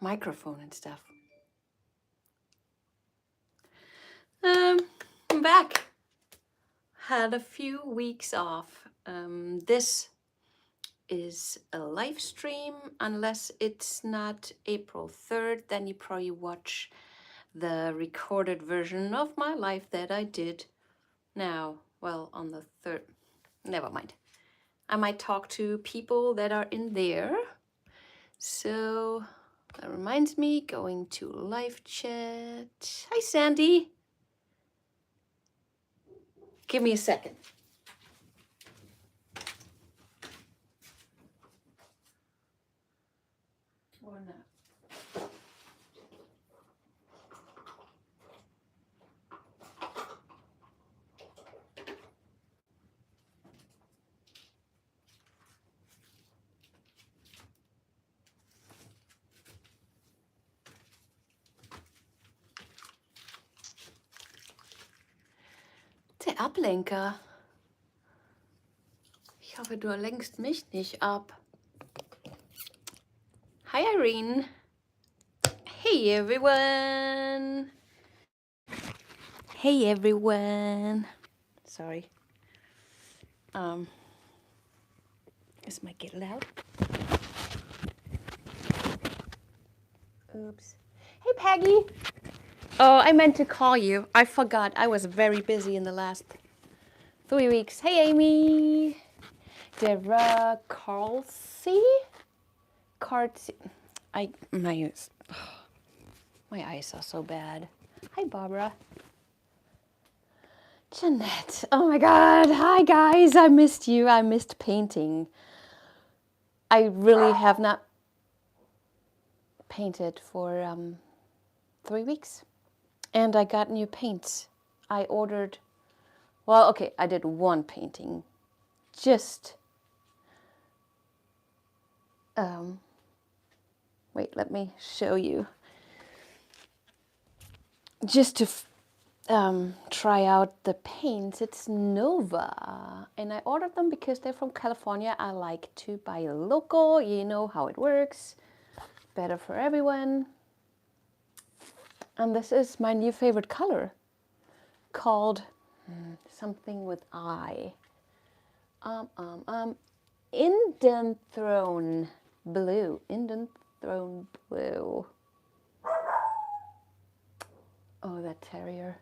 microphone and stuff. I'm back. Had a few weeks off. This is a live stream. Unless it's not April 3rd, then you probably watch the recorded version of my life that I did now. Well, on the 3rd. Never mind. I might talk to people that are in there. So that reminds me, going to live chat. Hi, Sandy. Give me a second. Or not. Der Ablenker. Ich hoffe, du lenkst mich nicht ab. Hi, Irene. Hey, everyone. Hey, everyone. Sorry. This might get loud. Oops. Hey, Peggy. Oh, I meant to call you. I forgot. I was very busy in the last 3 weeks. Hey, Amy. Deborah Carlsey? My eyes are so bad. Hi, Barbara. Jeanette. Oh my God. Hi, guys. I missed you. I missed painting. I really have not painted for 3 weeks. And I got new paints. I ordered, well, okay, I did one painting. Just, wait, let me show you. Just to try out the paints. It's Nova, and I ordered them because they're from California. I like to buy local, you know how it works, better for everyone. And this is my new favorite color, called something with I. Indian Throne Blue. Indian Throne Blue. Oh, that terrier.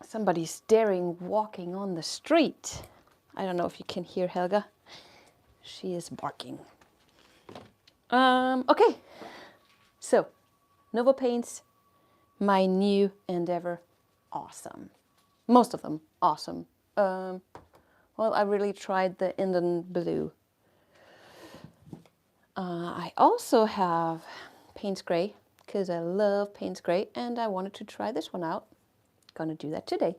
Somebody's staring, walking on the street. I don't know if you can hear Helga. She is barking. Okay. So, Nova Paints, my new endeavor. Awesome. Most of them awesome. Well, I really tried the Indian Blue. I also have Payne's Gray, because I love Payne's Gray, and I wanted to try this one out. Gonna do that today.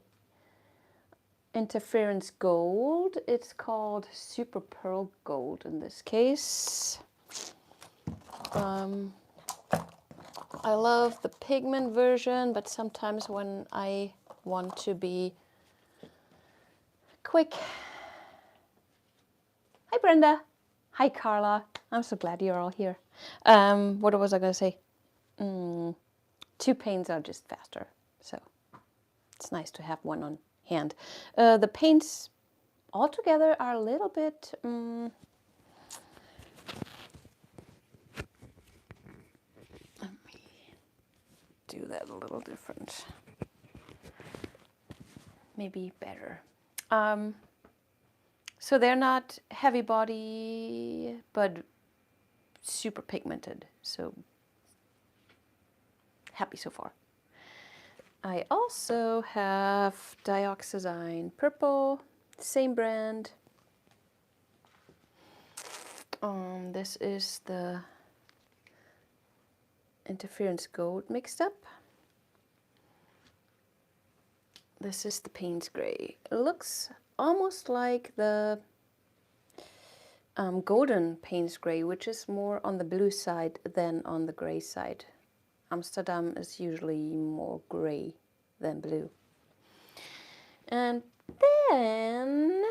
Interference Gold. It's called Super Pearl Gold in this case. I love the pigment version, but sometimes when I want to be quick. Hi, Brenda. Hi, Carla. I'm so glad you're all here. What was I going to say? 2 paints are just faster, so it's nice to have one on hand. The paints altogether are a little bit... let me do that a little different. Maybe better. So they're not heavy body, but super pigmented. So happy so far. I also have Dioxazine Purple, same brand. This is the Interference Gold mixed up. This is the Payne's Gray. It looks almost like the golden Payne's Gray, which is more on the blue side than on the gray side. Amsterdam is usually more gray than blue. And then,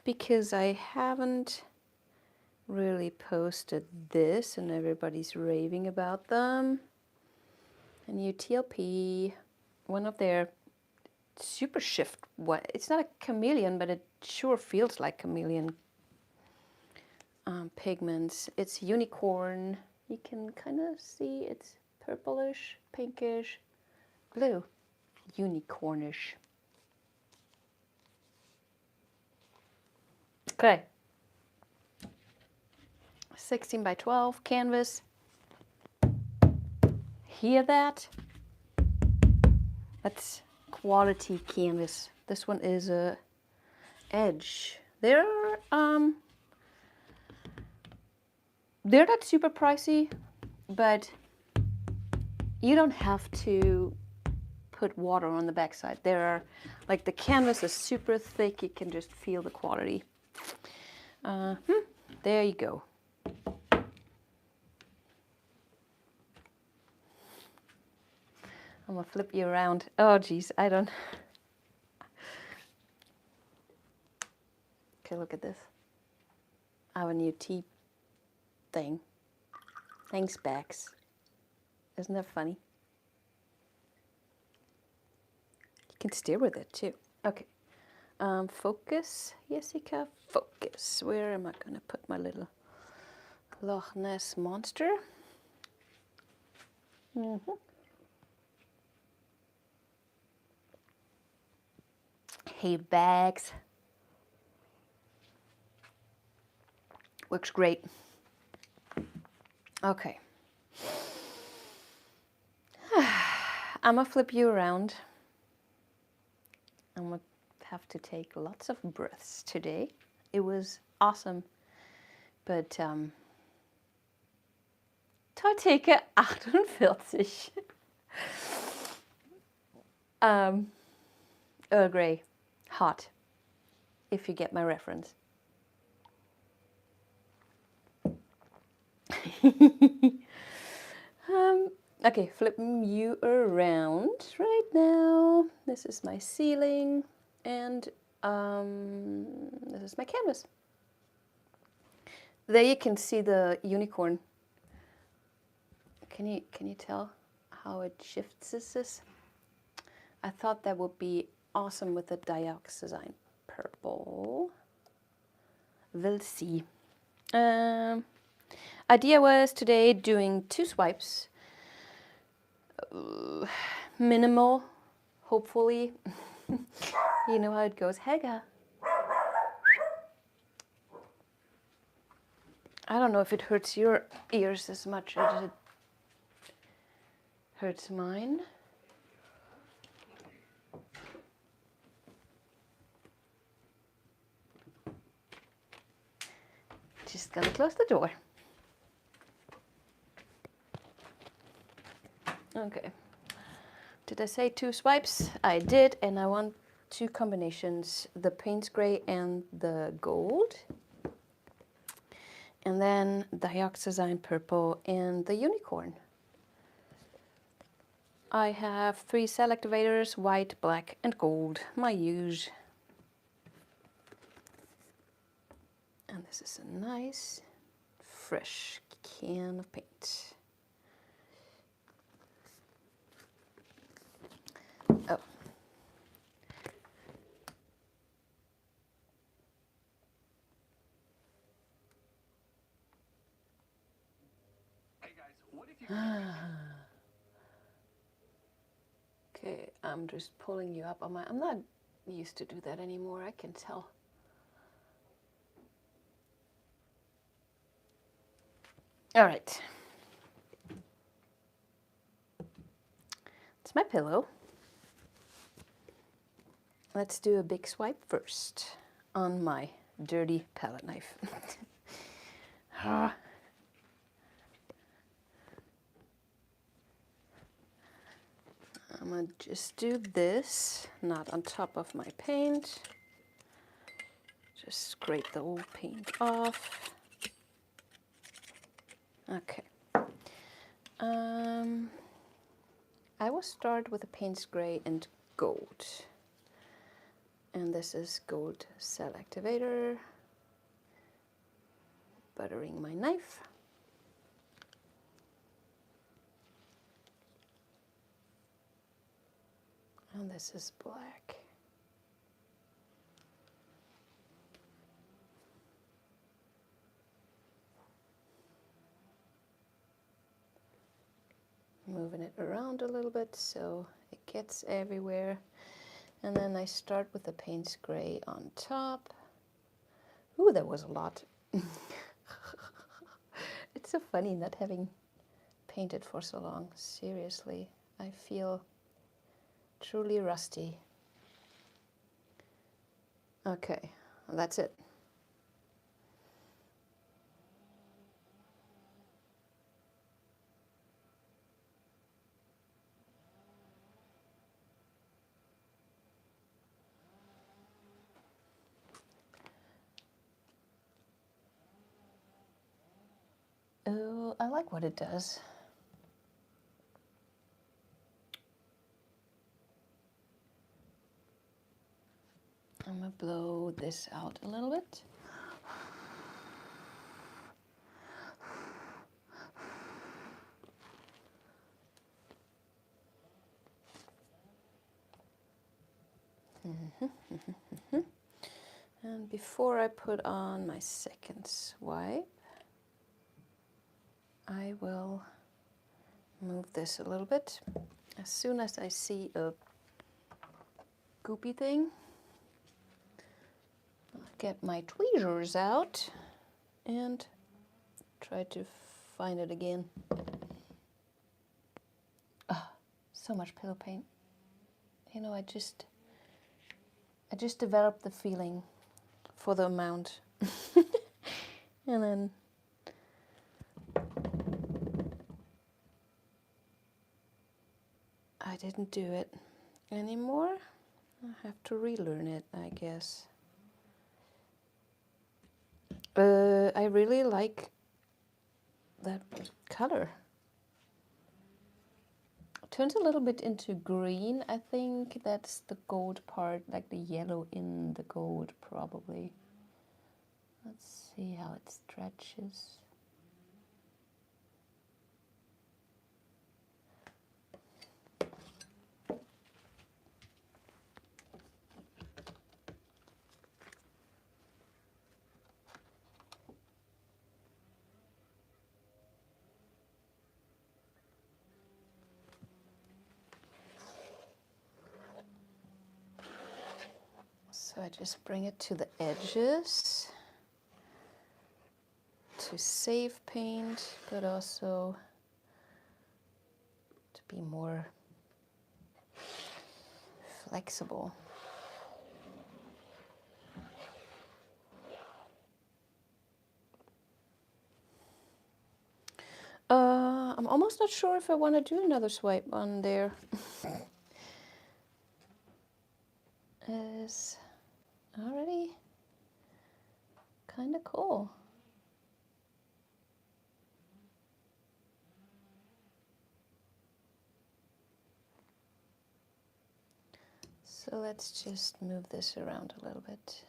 because I haven't really posted this and everybody's raving about them. A new TLP, one of their super shift, it's not a chameleon, but it sure feels like chameleon pigments. It's unicorn. You can kind of see it's purplish, pinkish, blue, unicornish. Okay. 16 by 12 canvas. Hear that? That's quality canvas. This one is a edge. They're not super pricey, but you don't have to put water on the backside. Like the canvas is super thick. You can just feel the quality. There you go. I'm gonna flip you around. Oh geez, I don't. Okay, look at this. I have a new tea thing. Thanks, Bex. Isn't that funny? You can steer with it too. Okay. Focus, Jessica, focus. Where am I gonna put my little Loch Ness monster? Hey, bags. Works great. Okay. I'm gonna flip you around. I'm gonna have to take lots of breaths today. It was awesome, but ta tycker 48. Earl Grey, hot, if you get my reference. Okay, flipping you around right now. This is my ceiling, and this is my canvas. There you can see the unicorn. Can you tell how it shifts this? I thought that would be awesome with the dioxazine purple. We'll see. Idea was today doing 2 swipes. Minimal, hopefully. You know how it goes. Hega. I don't know if it hurts your ears as much as it hurts mine. Just gonna close the door. Okay. Did I say 2 swipes? I did, and I want 2 combinations, the Payne's Gray and the gold. And then dioxazine purple and the unicorn. I have 3 cell activators, white, black, and gold, my use. And this is a nice, fresh can of paint. Oh. Hey guys, what if you Okay, I'm just pulling you up on my, I'm not used to do that anymore, I can tell. All right. It's my pillow. Let's do a big swipe first on my dirty palette knife. I'm gonna just do this, not on top of my paint. Just scrape the old paint off. Okay. I will start with the Payne's Gray and gold. And this is gold cell activator. buttering my knife. And this is black. Moving it around a little bit so it gets everywhere. And then I start with the Payne's Gray on top. Ooh, that was a lot. It's so funny not having painted for so long. Seriously, I feel truly rusty. Okay, that's it. Oh, I like what it does. I'm gonna blow this out a little bit. And before I put on my second swipe, I will move this a little bit. As soon as I see a goopy thing, I'll get my tweezers out and try to find it again. Ah, so much pillow paint. You know, I just developed the feeling for the amount. And then I didn't do it anymore. I have to relearn it, I guess. I really like that color. It turns a little bit into green. I think that's the gold part, like the yellow in the gold, probably. Let's see how it stretches. So I just bring it to the edges to save paint, but also to be more flexible. I'm almost not sure if I want to do another swipe on there. Is already kind of cool. So let's just move this around a little bit.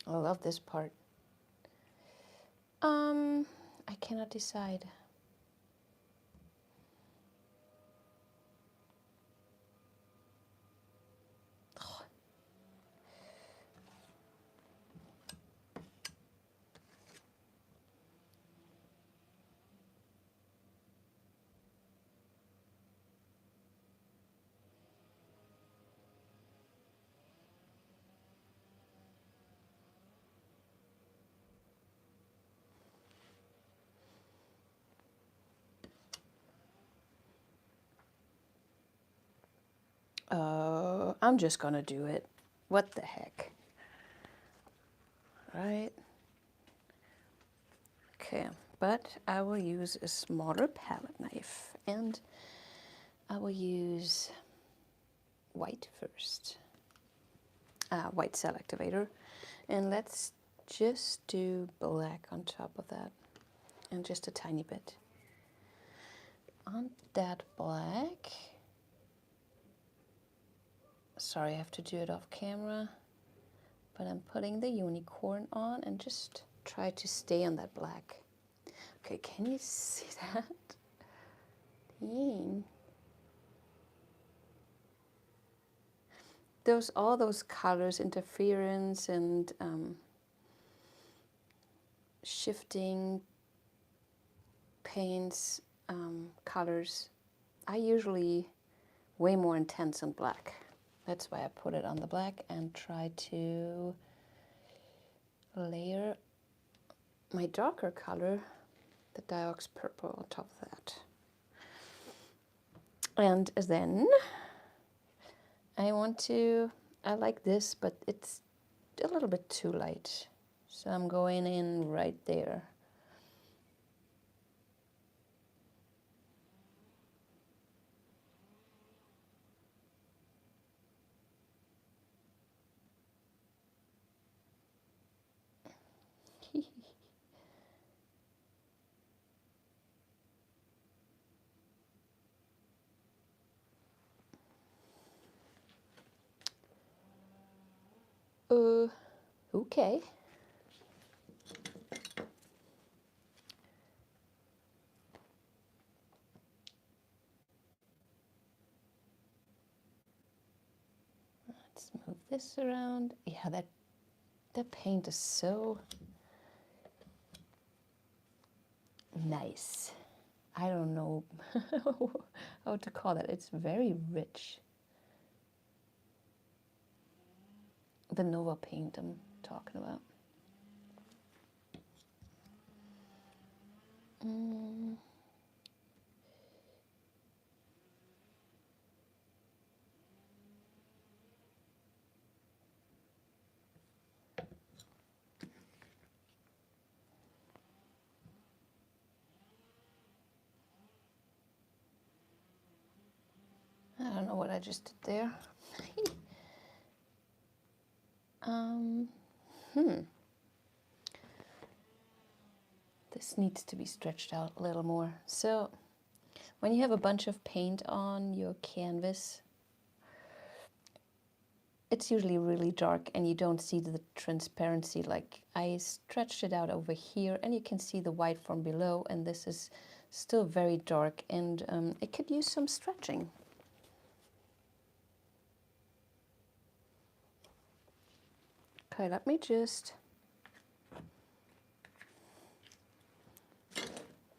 I love this part. I cannot decide. I'm just gonna do it. What the heck? Right? Okay, but I will use a smaller palette knife and I will use white first. White cell activator. And let's just do black on top of that. And just a tiny bit. On that black, sorry, I have to do it off camera, But I'm putting the unicorn on and just try to stay on that black. Okay, can you see that? Dang. All those colors, interference and shifting paints, colors, I usually way more intense on black. That's why I put it on the black and try to layer my darker color, the Diox purple, on top of that. And then I like this, but it's a little bit too light. So I'm going in right there. Okay. Let's move this around. Yeah, that paint is so nice. I don't know how to call it. It's very rich. The Nova paint I'm talking about. I don't know what I just did there. This needs to be stretched out a little more. So when you have a bunch of paint on your canvas, it's usually really dark and you don't see the transparency. Like I stretched it out over here and you can see the white from below, and this is still very dark, and it could use some stretching. Okay, let me just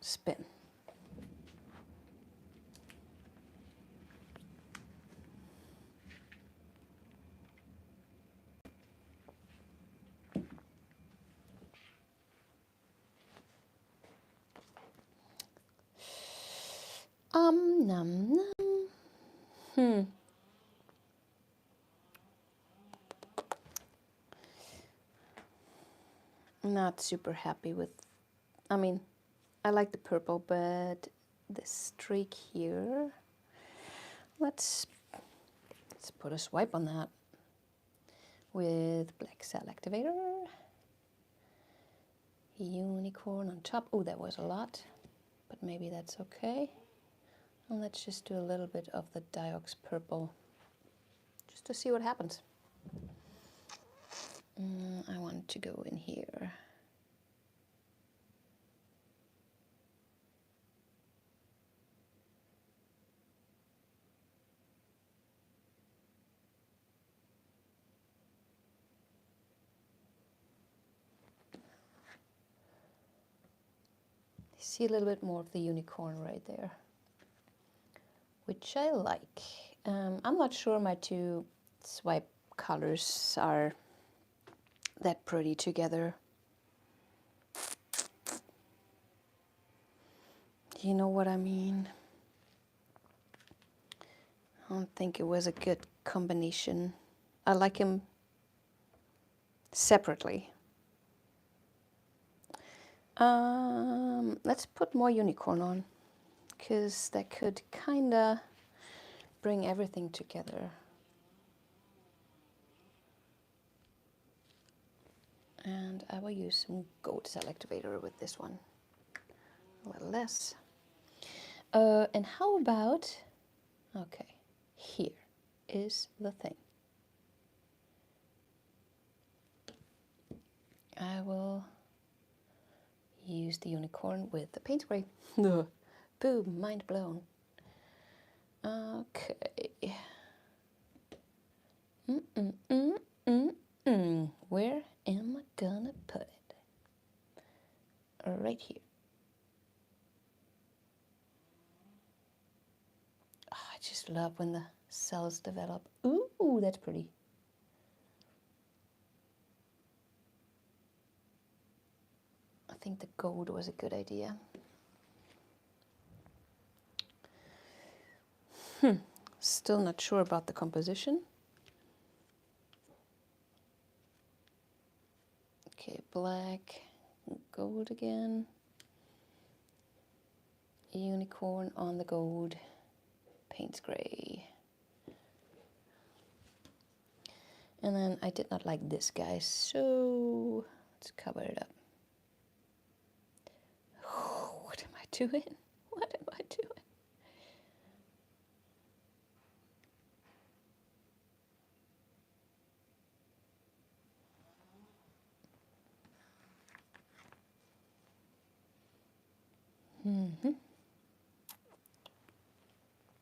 spin. Num, num. Not super happy with, I mean, I like the purple, but this streak here, let's put a swipe on that with black cell activator. Unicorn on top. Oh, that was a lot, but maybe that's okay. And let's just do a little bit of the Diox purple just to see what happens. I want to go in here. See a little bit more of the unicorn right there, which I like. I'm not sure my two swipe colors are that pretty together. You know what I mean? I don't think it was a good combination. I like them separately. Let's put more unicorn on, because that could kinda bring everything together. And I will use some gold cell activator with this one. A little less. And how about, okay, here is the thing. I will use the unicorn with the paint spray. Boom, mind blown. Okay. Where am I gonna put it? Right here. Oh, I just love when the cells develop. Ooh, that's pretty. I think the gold was a good idea. Still not sure about the composition. Okay, black, gold again. Unicorn on the gold, paint gray. And then I did not like this guy, so let's cover it up. What am I doing? What am I doing?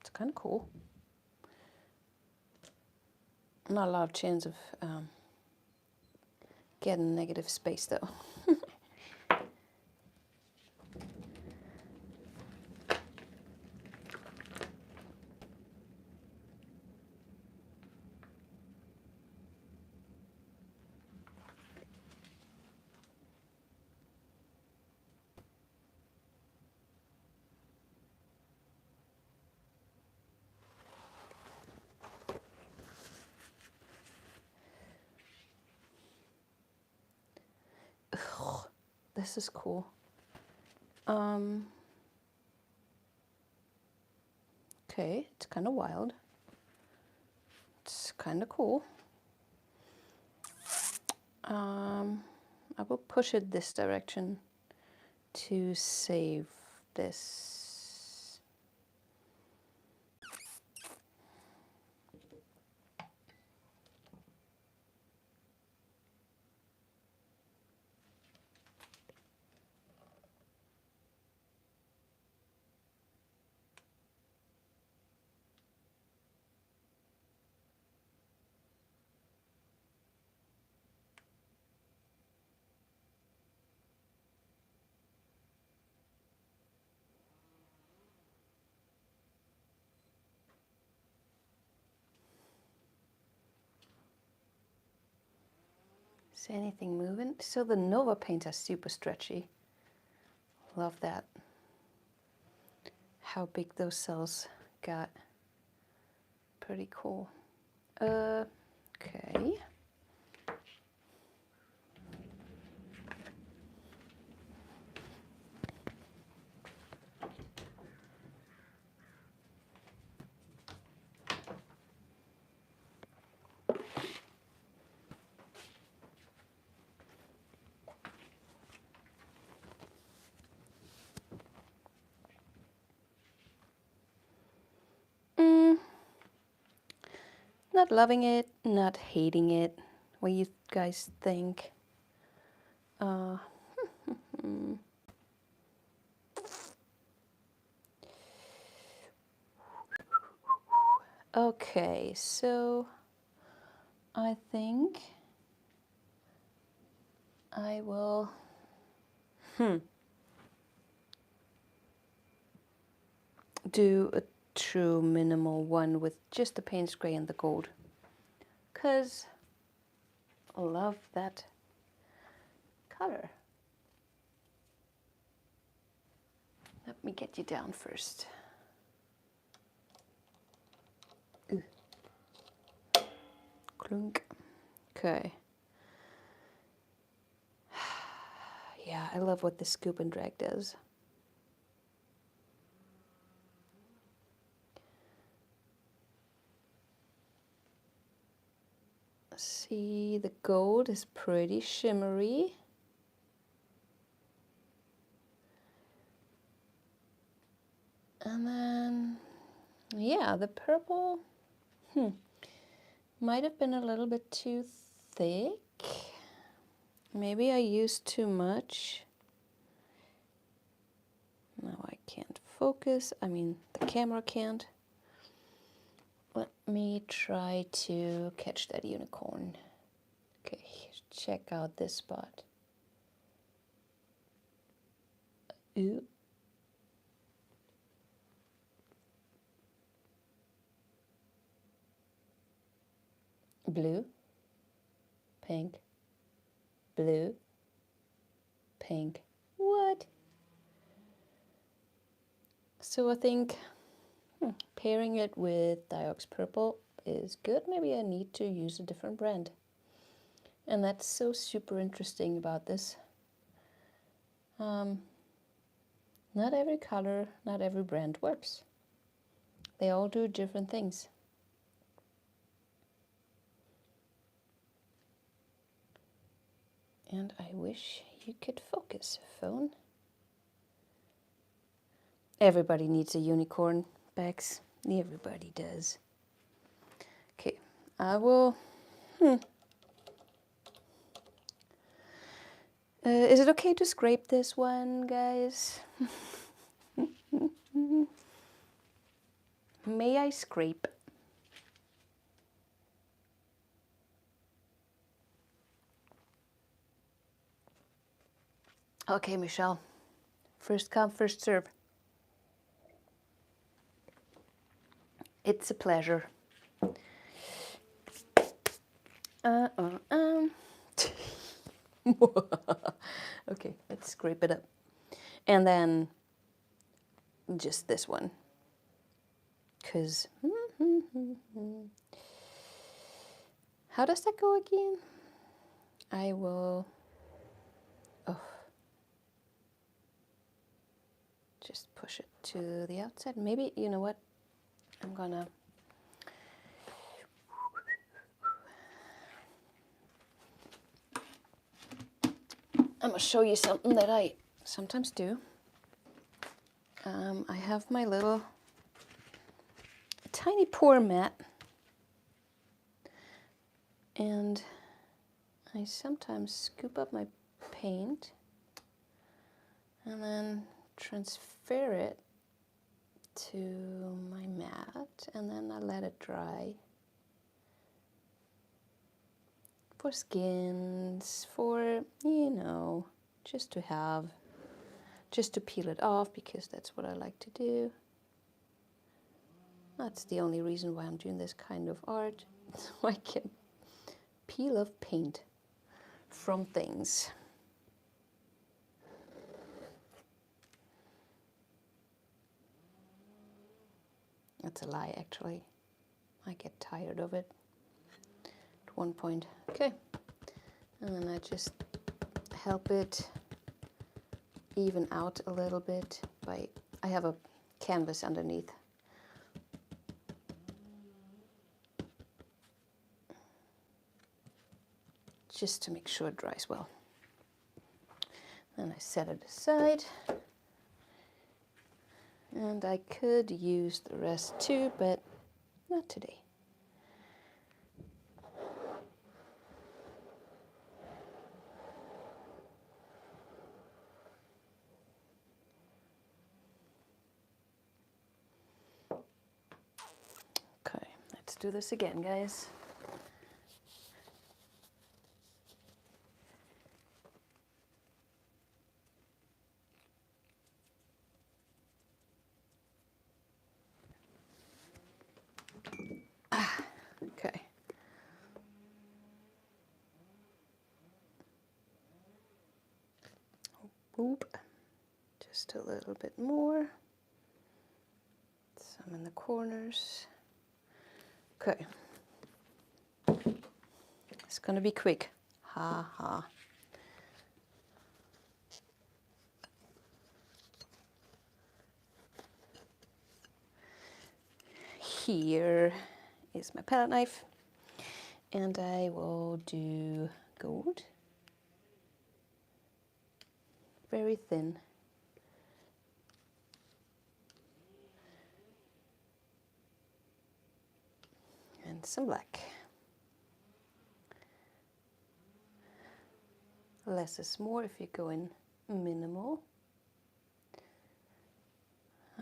It's kind of cool. Not a lot of chance of getting negative space though. Ugh, this is cool. Okay, it's kind of wild. It's kind of cool. I will push it this direction to save this. Is anything moving? So the Nova paints are super stretchy. Love that. How big those cells got. Pretty cool. Okay. Not loving it, not hating it. What do you guys think? Okay, so I think I will do a true minimal one with just the paint spray and the gold. 'Cause I love that color. Let me get you down first. Ooh. Clunk. Okay. Yeah, I love what the scoop and drag does. See, the gold is pretty shimmery. And then, yeah, the purple might have been a little bit too thick. Maybe I used too much. Now I can't focus. I mean, the camera can't. Let me try to catch that unicorn. Okay, check out this spot. Ooh. Blue, pink, blue, pink. What? So I think pairing it with Diox Purple is good. Maybe I need to use a different brand. And that's so super interesting about this. Not every color, not every brand works. They all do different things. And I wish you could focus, phone. Everybody needs a unicorn, Bex. Everybody does. Okay, I will... is it okay to scrape this one, guys? May I scrape? Okay, Michelle. First come, first serve. It's a pleasure. Okay, let's scrape it up. And then just this one. Because... how does that go again? I will... oh. Just push it to the outside. Maybe, you know what? I'm gonna... I'm gonna show you something that I sometimes do. I have my little tiny pour mat, and I sometimes scoop up my paint and then transfer it to my mat, and then I let it dry. For skins, for, you know, just to have, just to peel it off, because that's what I like to do. That's the only reason why I'm doing this kind of art, so I can peel off paint from things. That's a lie, actually. I get tired of it at one point. Okay, and then I just help it even out a little bit by, I have a canvas underneath. Just to make sure it dries well. Then I set it aside. And I could use the rest too, but not today. Okay, let's do this again, guys. Okay. Boop. Just a little bit more. Some in the corners. Okay. It's gonna be quick. Ha ha. Here is my palette knife, and I will do gold. Very thin. And some black. Less is more if you go in minimal.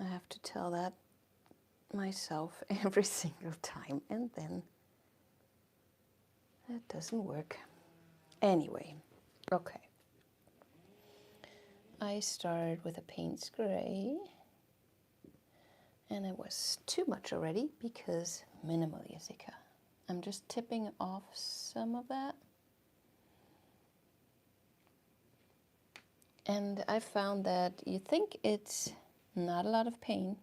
I have to tell that myself every single time, and then it doesn't work. Anyway, okay. I started with a Payne's Gray, and it was too much already because Minimalist. I'm just tipping off some of that. And I found that you think it's not a lot of paint,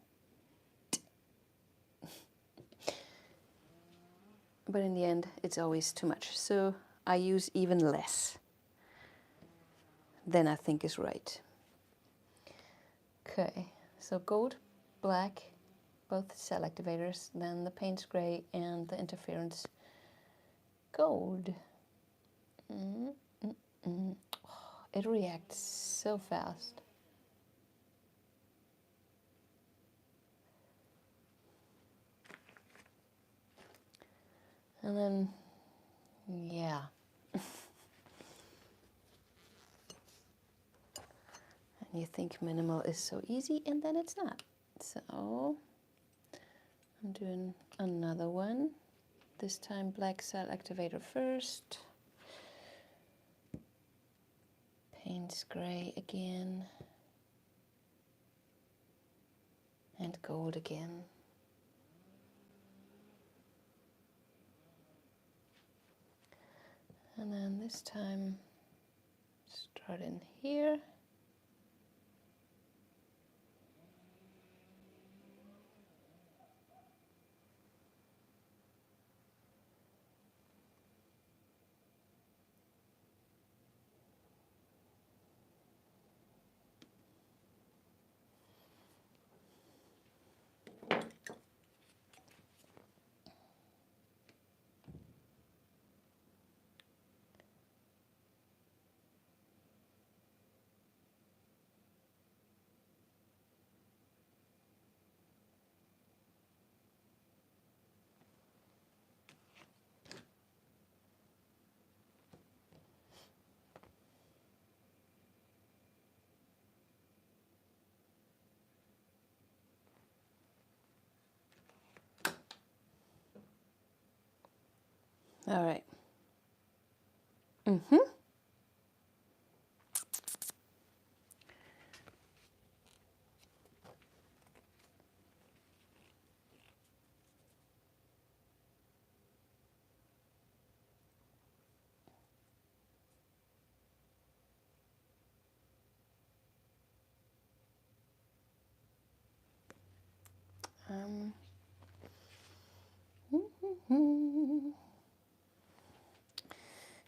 but in the end it's always too much. So I use even less than I think is right. Okay, so gold, black, both cell activators, then the Payne's Gray and the interference gold. It reacts so fast. And then, yeah. And you think minimal is so easy, and then it's not. So I'm doing another one. This time black cell activator first. Payne's Gray again. And gold again. And then this time start in here. All right.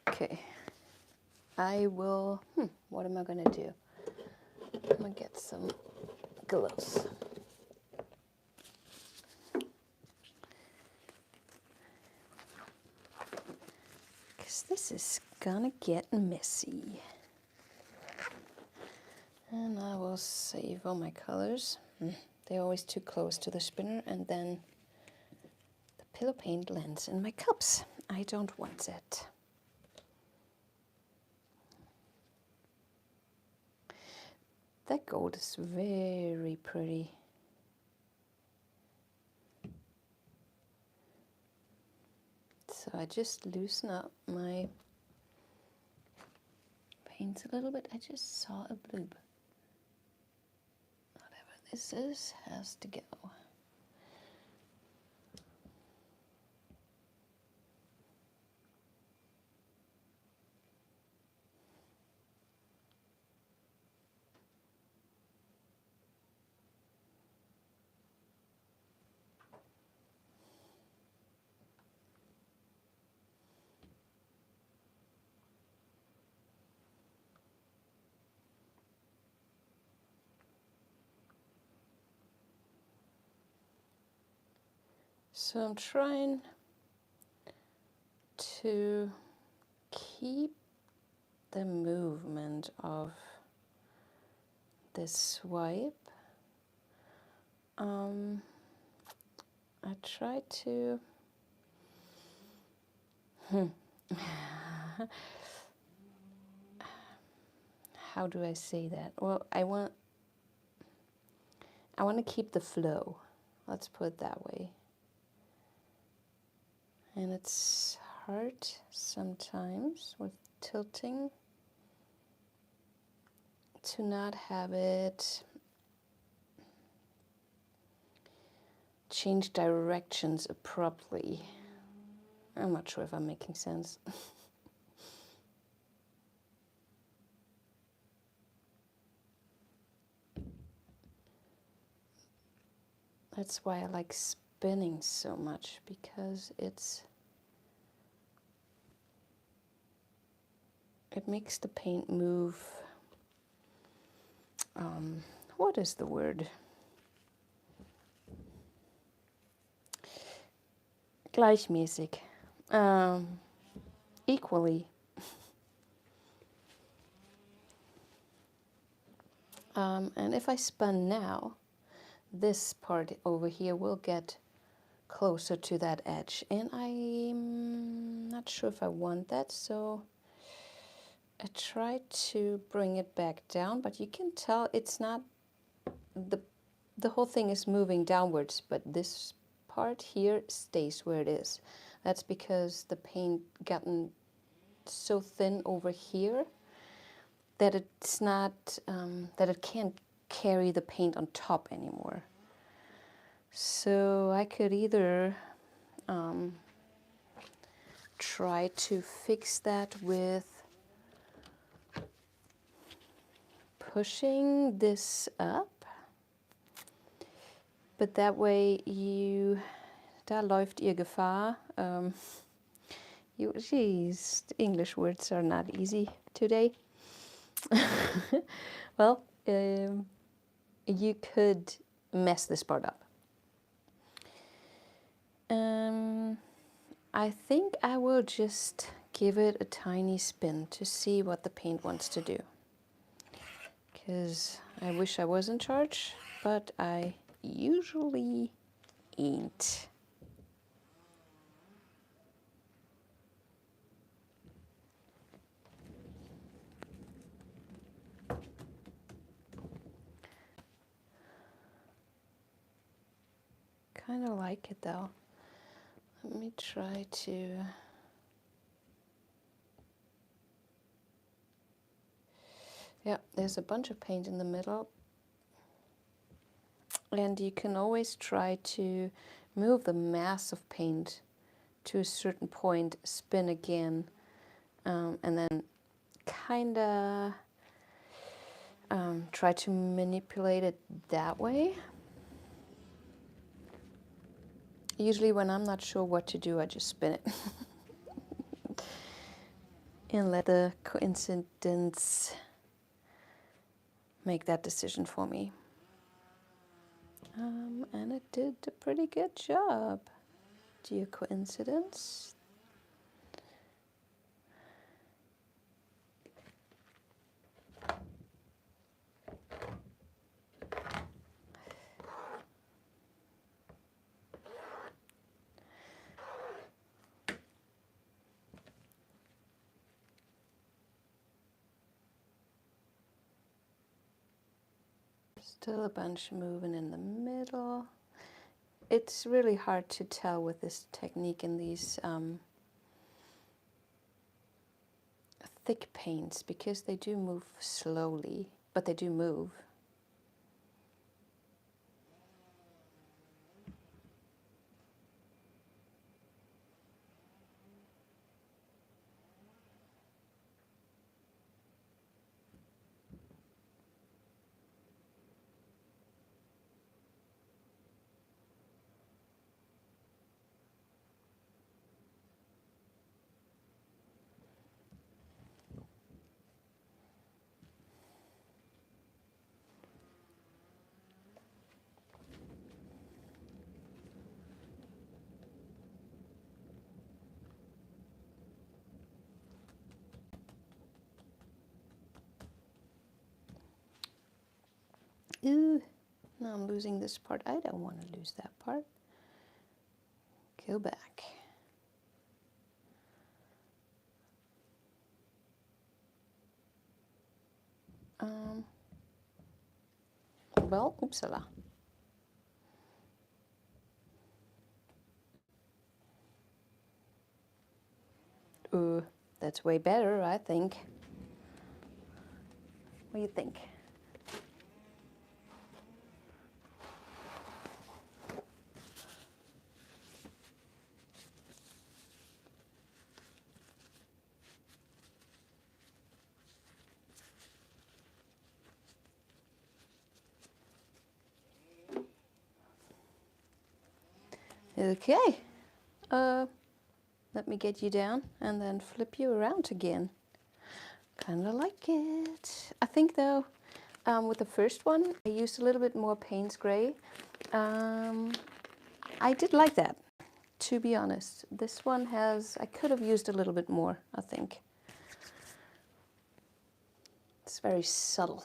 Okay. I will, what am I gonna do? I'm gonna get some gloves. Because this is gonna get messy. And I will save all my colors. They're always too close to the spinner, and then the pillow paint lands in my cups. I don't want that. That gold is very pretty. So I just loosen up my paints a little bit. I just saw a bloob. Whatever this is has to go. So I'm trying to keep the movement of this swipe. I try to how do I say that? Well, I want to keep the flow. Let's put it that way. And it's hard sometimes with tilting to not have it change directions abruptly. I'm not sure if I'm making sense. That's why I like spinning so much, because it makes the paint move. What is the word? Gleichmäßig. Equally. And if I spun now, this part over here will get closer to that edge. And I'm not sure if I want that, so I try to bring it back down, but you can tell it's not, the whole thing is moving downwards, but this part here stays where it is. That's because the paint gotten so thin over here that it's not, that it can't carry the paint on top anymore. So I could either try to fix that with pushing this up, but that way da läuft ihr Gefahr. Geez, English words are not easy today. Well, you could mess this part up. I think I will just give it a tiny spin to see what the paint wants to do. Because I wish I was in charge, but I usually ain't. Kind of like it though. Let me try to... Yeah, there's a bunch of paint in the middle. And you can always try to move the mass of paint to a certain point, spin again, and then kind of try to manipulate it that way. Usually when I'm not sure what to do, I just spin it. And let the coincidence make that decision for me. And it did a pretty good job. Dear coincidence. Still a bunch moving in the middle. It's really hard to tell with this technique in these thick paints, because they do move slowly, but they do move. Ooh, now I'm losing this part. I don't want to lose that part. Go back. well, oopsala. That's way better, I think. What do you think? Okay. Let me get you down and then flip you around again. Kind of like it. I think though, with the first one, I used a little bit more Payne's Gray. I did like that, to be honest. This one has, I could have used a little bit more, I think. It's very subtle.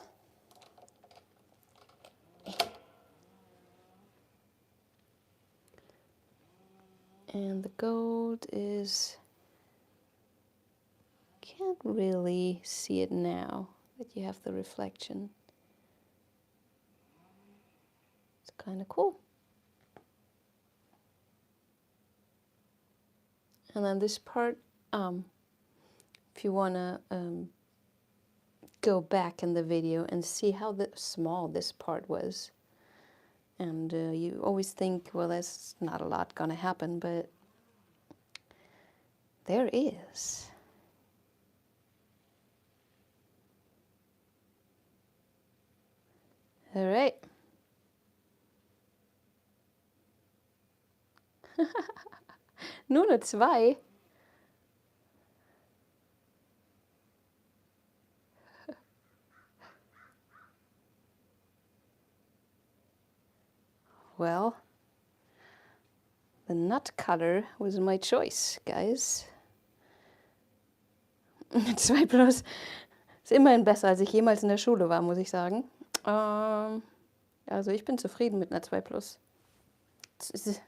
And the gold is, can't really see it now that you have the reflection. It's kind of cool. And then this part, if you want to go back in the video and see how small this part was. And you always think, well, there's not a lot gonna happen, but there is. All right. Nur 2. Well, the nut color was my choice, guys. 2 plus. Ist immerhin besser, als ich jemals in der Schule war, muss ich sagen. Also ich bin zufrieden mit einer 2 plus.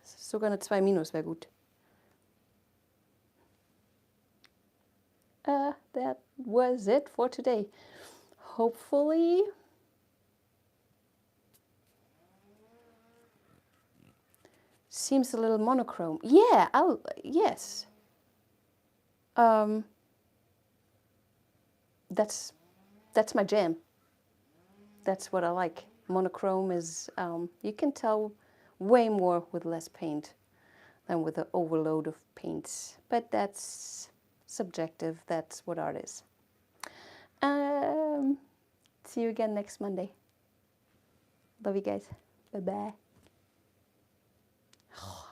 Sogar eine 2 minus wäre gut. That was it for today. Hopefully seems a little monochrome. Yeah, yes. That's my jam. That's what I like. Monochrome is, you can tell way more with less paint than with the overload of paints. But that's subjective. That's what art is. See you again next Monday. Love you guys. Bye-bye.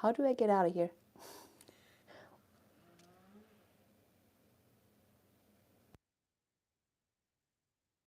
How do I get out of here?